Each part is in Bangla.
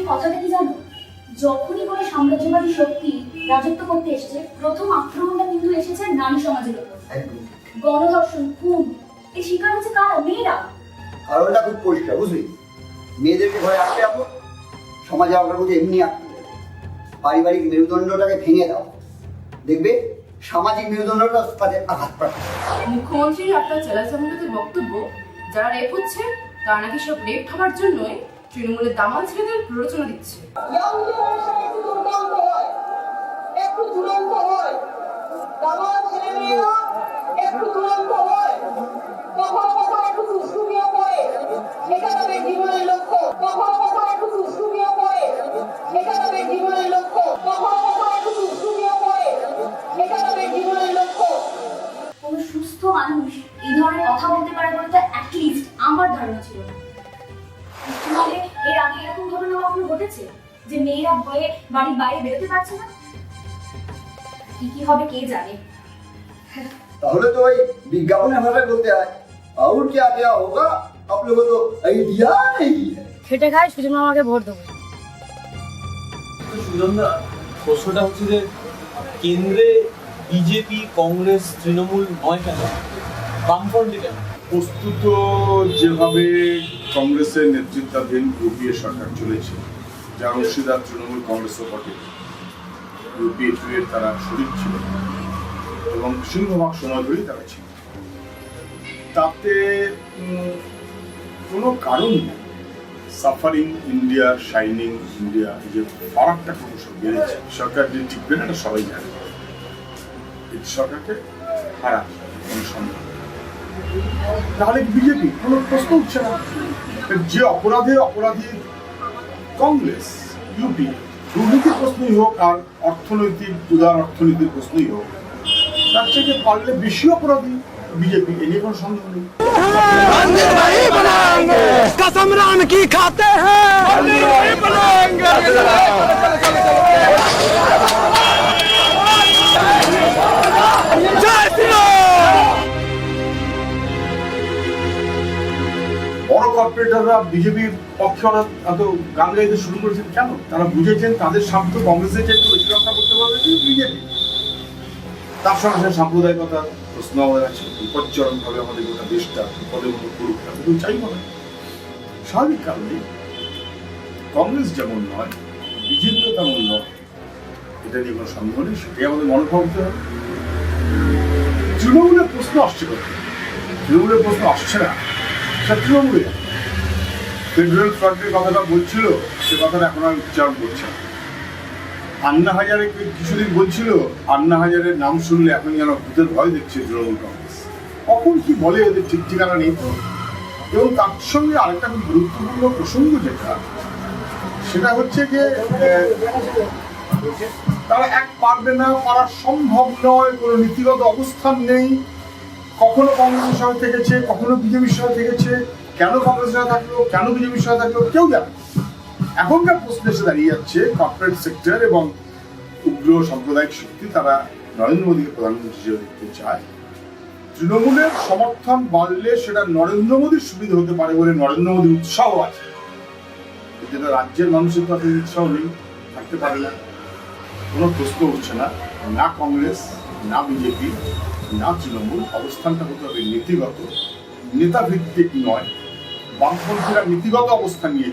কথাটা কি জানো, যখনই কোনো সাম্রাজ্যবাদী শক্তি রাজত্ব করতে এসেছে, প্রথম আক্রমণটা কিন্তু এসেছে নারী সমাজের উপর। গণধর্ষণ, খুন, এই শিকার হচ্ছে কারা? মেয়েরা। কারণটা খুব পরিষ্কার, বুঝলি? মেয়েদেরকে ঘরে আটকে রাখো, সমাজে আপনার মধ্যে এমনি আটকে দেবে। পারিবারিক মেরুদণ্ডটাকে ভেঙে দাও, দেখবে সামাজিক মেরুদণ্ডটা তাদের আঘাত পাবে। মুখ্যমন্ত্রীর আপনার চ্যানেল বক্তব্য, যারা রেপ হচ্ছে তারা নাকি সব রেপ হওয়ার জন্যই তৃণমূলের দামাল ছেলেদের প্ররোচনা দিচ্ছে। একটু দুরন্ত হয়, দামাল ছেলে মেয়েরা একটু দুরন্ত হয়, কখনো কখনো একটু দুষ্টুমিও করে, এটা তাদের জীবনের লক্ষ্য। কখনো কখনো একটু দুষ্টুমিও করে, এটা তাদের জীবনের লক্ষ্য। কখনো কখনো একটু দুষ্টুমিও করে, এটা তাদের জীবনের লক্ষ্য। কোনো সুস্থ মানুষ এই ধরনের কথা বলতে পারে বলে তো অ্যাটলিস্ট আমার ধারণা ছিল না। তাহলে এর আগে এরকম ঘটনা কখনো ঘটেছে যে মেয়েরা ভয়ে বাড়ির বাইরে বেরোতে পারছে না? কি কি হবে কে জানে। তাহলে তো ওই বিজ্ঞাপনের ভাষায় বলতে হয়, और क्या क्या होगा आप लोगों को आइडिया नहीं है। খেটে খাই, সুজন মামাকে ভোট দেবো। সুজনদা, প্রশ্নটা হচ্ছে যে কেন্দ্রে বিজেপি, কংগ্রেস, তৃণমূল নয় কেন, বামফ্রন্টে কেন? বস্তুত যেভাবে কংগ্রেসের নেতৃত্বাধীন ইউপিএ সরকার চলেছে, যার অংশীদার তৃণমূল কংগ্রেসও বটে, ইউপিএ 2 এর তারা শরিক ছিল এবং সিংহভাগ সময় ধরেই তারা ছিল, তাতে কোনো কারণ নেই সাফারিং ইন্ডিয়া, শাইনিং ইন্ডিয়া, যে ফারাকটা ক্রমশ বেড়েছে। সরকার যে টিকবে না এটা সবাই জানে, এই সরকারকে হারা কোনো সন্দেহ। তাহলে বিজেপি কোনো প্রশ্ন উঠছে না। যে অপরাধী কংগ্রেস, ইউপি, দুর্নীতির প্রশ্নই হোক আর উদার অর্থনীতির প্রশ্নই হোক, তার থেকে পারলে বেশি অপরাধী বিজেপি, এ নিয়ে কোনো সন্দেহ নেই। कसम राम की खाते हैं, বড় কর্পোরেটররা বিজেপির পক্ষে এত গান গাইতে শুরু করেছেন কেন? তারা বুঝেছেন তাদের স্বার্থ কংগ্রেসের চেয়ে একটু বেশি রক্ষা করতে পারবে বিজেপি। তার সঙ্গে সঙ্গে সাম্প্রদায়িকতা প্রশ্ন আমাদের আছে, বিপজ্জনক ভাবে আমাদের গোটা দেশটা বিপদের মতো করুক, আমি তো চাইব না। স্বাভাবিক কারণে কংগ্রেস যেমন নয়, বিজেপিও তেমন নয়, এটা নিয়ে কোনো সন্দেহ নেই। সেটাই আমাদের মনোভাব হতে হবে। তৃণমূলের প্রশ্ন আসছে কোথায়? তৃণমূলের প্রশ্ন আসছে না, সেটা তৃণমূলে ফেডারেল ফ্রন্টের কথাটা বলছিল, সে কথাটা এখন আমি উচ্চারণ করছি না। আন্না হাজারে কিছুদিন বলছিল, আন্না হাজারের নাম শুনলে এখন যেন ভূতের ভয় দেখছে তৃণমূল কংগ্রেস। কখন কি বলে এদের ঠিক ঠিকানা নেই তো। এবং তার সঙ্গে আরেকটা খুব গুরুত্বপূর্ণ প্রসঙ্গ যেটা, সেটা হচ্ছে যে তারা পারবে না, পারা সম্ভব নয়, কোনো নীতিগত অবস্থান নেই। কখনো কংগ্রেসের সঙ্গে থেকেছে, কখনো বিজেপির সঙ্গে থেকেছে। কেন কংগ্রেসের সঙ্গে থাকলো, কেন বিজেপির সঙ্গে থাকলো, কেউ জানে। এখনকার প্রশ্ন এসে দাঁড়িয়ে যাচ্ছে, কর্পোরেট সেক্টর এবং উগ্র সাম্প্রদায়িক শক্তি তারা নরেন্দ্র মোদীকে প্রধানমন্ত্রী হিসেবে দেখতে চায়। তৃণমূলের সমর্থন বাড়লে সেটা নরেন্দ্র মোদীর সুবিধা হতে পারে বলে নরেন্দ্র মোদীর উৎসাহ আছে, যেটা রাজ্যের মানুষের তো আসলে উৎসাহ নেই, থাকতে পারে না। কোনো প্রশ্ন উঠছে না, না কংগ্রেস, না বিজেপি, না তৃণমূল। অবস্থানটা হতে হবে নীতিগত, নেতাভিত্তিক নয়। বামপন্থীরা নীতিগত অবস্থান নিয়ে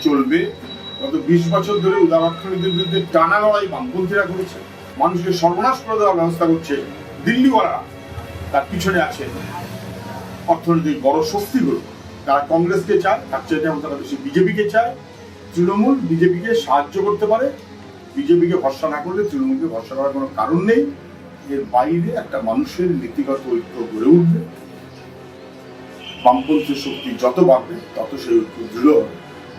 চলবে। গত 20 বছর ধরে উদার অর্থনীতির বিরুদ্ধে টানা লড়াই বামপন্থীরা করেছে, মানুষকে সর্বনাশ করে দেওয়ার ব্যবস্থা করছে দিল্লিওয়ালা। তার পিছনে আছে অর্থনৈতিক বড় শক্তিগুলো, তারা কংগ্রেসকে চায়, তার চাইতে এখন তারা বেশি বিজেপিকে চায়। তৃণমূল বিজেপিকে সাহায্য করতে পারে, বিজেপিকে ভরসা না করলে তৃণমূলকে ভরসা করার কোনো কারণ নেই। এর বাইরে একটা মানুষের নীতিগত ঐক্য গড়ে উঠবে। বামপন্থী শক্তি যত বাড়বে তত সেই ঐক্য দৃঢ় হবে,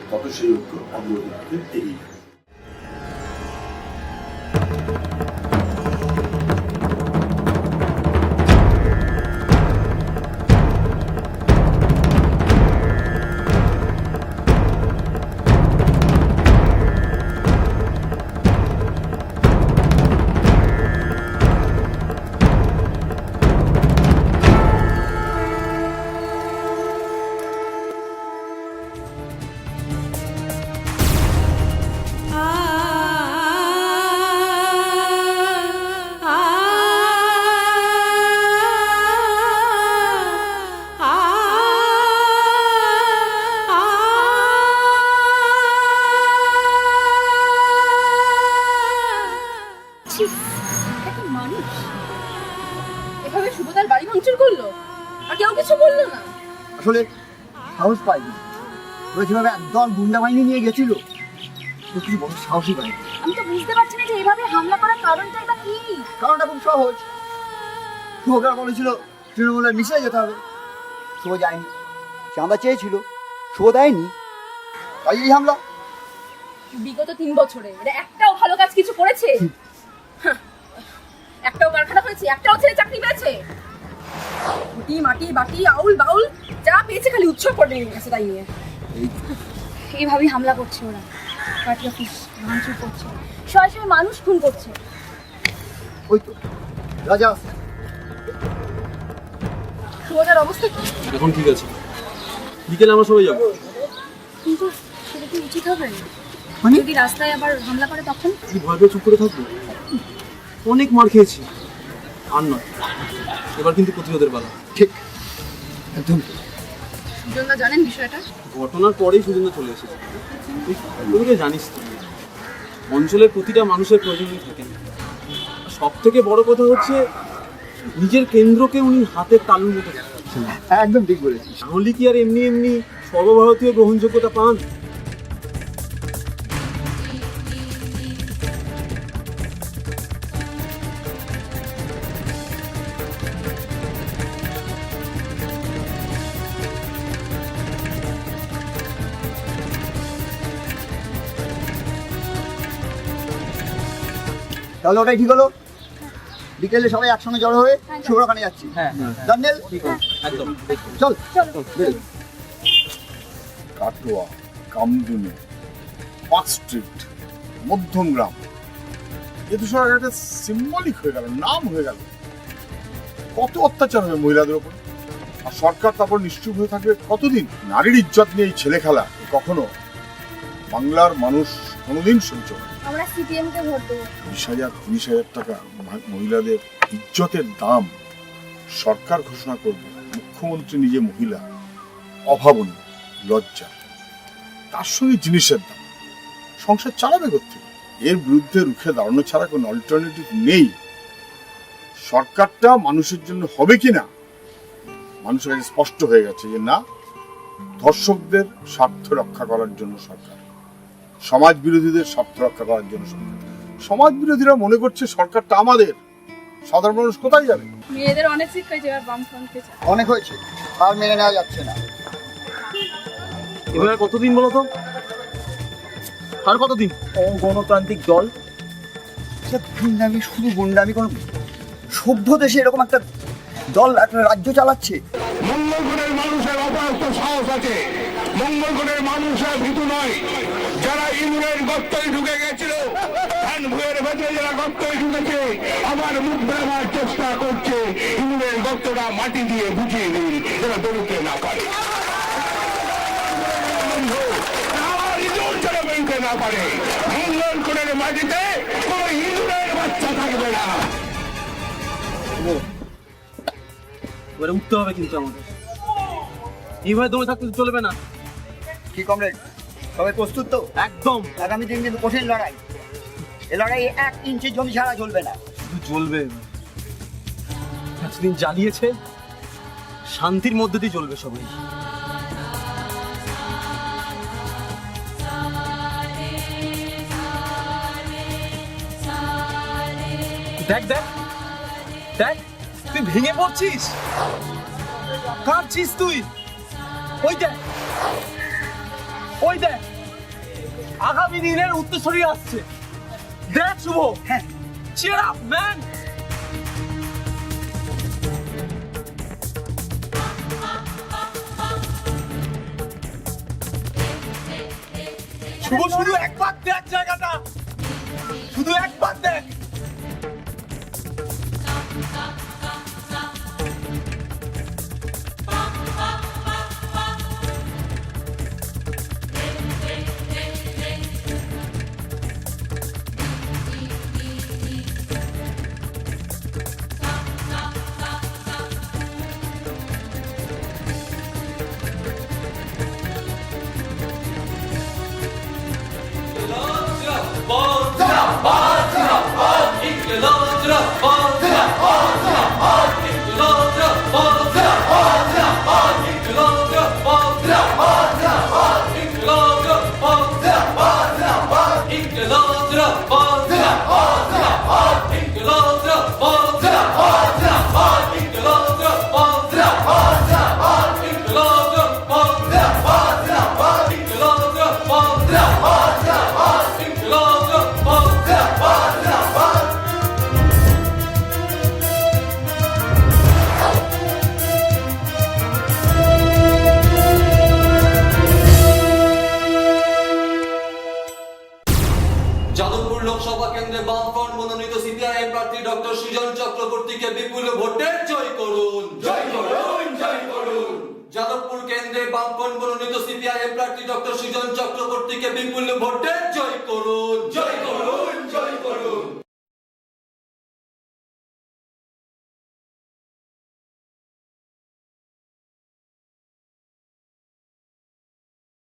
তত সেই ঐক্য অগ্রগতিতে এগিয়ে যাবে। আসলে সাহস পাইনি। ওরা যেভাবে একদম গুন্ডা বাহিনী নিয়ে গেছিল, তো কিছু বড় সাহসই পাইনি। আমি তো বুঝতে পারছি না যে এইভাবে হামলা করার কারণটাই বা কি। কারণটা খুব সহজ। শুভকার বলেছিল তৃণমূলের মিছিলে যেতে হবে, শুভ যায়নি। চাঁদা চেয়েছিল, শুভ দেয়নি, তাই এই হামলা। বিগত 3 বছরে এরা একটাও ভালো কাজ কিছু করেছে? হাহ, একটাও কারখানা করেছে? একটাও ছেলে চাকরি পেয়েছে? মাটি মাটি বাটি আউল বাউল যা পেয়েছে খালি উৎসব করে নিয়ে গেছে তাই নিয়ে। এইভাবেই হামলা করছে ওরা, পার্টি অফিস ভাঙচুর করছে, সরাসরি মানুষ খুন করছে। ওই তো রাজা আসছে। শুভদার অবস্থা কি? এখন ঠিক আছে, বিকেলে আমরা সবাই যাবো। কিন্তু সেটা কি উচিত হবে? মানে? যদি রাস্তায় আবার হামলা করে তখন? কি ভয় পেয়ে চুপ করে থাকবো? অনেক মার খেয়েছি, আর নয়, এবার কিন্তু প্রতিরোধের বেলা। ঠিক, একদম ঠিক। সুজনদা জানেন বিষয়টা? ঘটনার পরেই সুজনদা চলে এসেছে। তুই তো জানিস তো, অঞ্চলের প্রতিটা মানুষের প্রয়োজন থাকে না। সব থেকে বড় কথা হচ্ছে নিজের কেন্দ্রকে উনি হাতের তালুর মতো রাখছেন। একদম ঠিক বলেছিস। তাহলে কি আর এমনি এমনি সর্বভারতীয় গ্রহণযোগ্যতা পান? তাহলে ওটাই ঠিক হলো। বিকেলে সবাই একসঙ্গে জড়ো হয়ে শুভর ওখানে যাচ্ছি। হ্যাঁ, জানেল, একদম। চল। কাটোয়া, কামদুনি, পার্ক স্ট্রিট, মধ্যমগ্রাম, এ তো সব একটা সিম্বলিক হয়ে গেল, নাম হয়ে গেল। কত অত্যাচার হবে মহিলাদের উপর, আর সরকার তারপর নিশ্চুপ হয়ে থাকবে কতদিন? নারীর ইজ্জত নিয়ে এই ছেলে খেলা কখনো বাংলার মানুষ কোনোদিন সহ্য করে না। আমরা সিপিএম কে ভোট দেবো। 20,000-30,000 টাকা মহিলাদের ইজ্জতের দাম সরকার ঘোষণা করবে, মুখ্যমন্ত্রী নিজে মহিলা, অভাবনীয়, লজ্জা। তার সঙ্গে জিনিসের দাম, সংসার চালাবে কোথেকে? এর বিরুদ্ধে রুখে দাঁড়ানো ছাড়া কোনো অল্টারনেটিভ নেই। সরকারটা মানুষের জন্য হবে কিনা মানুষের কাছে স্পষ্ট হয়ে গেছে যে না, ধর্ষকদের স্বার্থ রক্ষা করার জন্য সরকার, সমাজ বিরোধীদের স্বার্থ রক্ষা করার জন্য সরকার। সমাজ বিরোধীরা মনে করছে সরকারটা আমাদের, সাধারণ মানুষ কোথায় যাবে? মেয়েদের অনেক শিখ হয়েছে, এবার বামফ্রন্টকে চায়। অনেক হয়েছে, আর মেনে নেওয়া যাচ্ছে না। এবার কতদিন বলো তো? আর কতদিন? গণতান্ত্রিক দল, গুন্ডামি, শুধু গুন্ডামি। কোনো সভ্য দেশে এরকম একটা দল একটা রাজ্য চালাচ্ছে? মঙ্গলগড়ের মানুষের অপারত সাহস আছে, মঙ্গলগড়ের মানুষের ভীতু নয়। যারা ইঁদুরের গর্তই ঢুকে গেছিল, ধান ভুয়ের ভেতরে যারা গর্তই ঢুকেছে, আবার মুখ দেওয়ার চেষ্টা করছে, ইঁদুরের গর্তটা মাটি দিয়ে বুঝিয়ে দিন, যারা দৌড়তে না পারে, ইঁদুর যারা বেরোতে না পারে। মঙ্গলগড়ের মাটিতে কোনো ইঁদুরের বাচ্চা থাকবে না। এবারে উঠতে হবে কিন্তু আমাদের, এইভাবে দমে থাকতে চলবে না। কি কমরেড, সবাই প্রস্তুত তো? একদম। আগামী দিন কিন্তু কঠিন লড়াই। এ লড়াই 1 ইঞ্চি জমি ছাড়া চলবে না। শুধু চলবে, এতদিন জ্বালিয়েছে, শান্তির মধ্যে দিয়ে চলবে সবাই। দেখ দেখ দেখ, তুই ভেঙে পড়ছিস, কাঁদছিস তুই। ওই দেখ, ওই দেখ, আগামী দিনের উত্তরসূরি আসছে। দেখ শুভ, হ্যাঁ, cheer up man. শুভ, শুধু একবার দেখ জায়গাটা, শুধু একবার দেখ। লোকসভা কেন্দ্রে বামফ্রন্ট মনোনীত সিপিআইএম প্রার্থী ডক্টর সুজন চক্রবর্তীকে বিপুল ভোটে জয় করুন, জয় করুন, জয় করুন। যাদবপুর কেন্দ্রে বামফ্রন্ট মনোনীত সিপিআইএম প্রার্থী ডক্টর সুজন চক্রবর্তীকে বিপুল ভোটে জয় করুন, জয় করুন,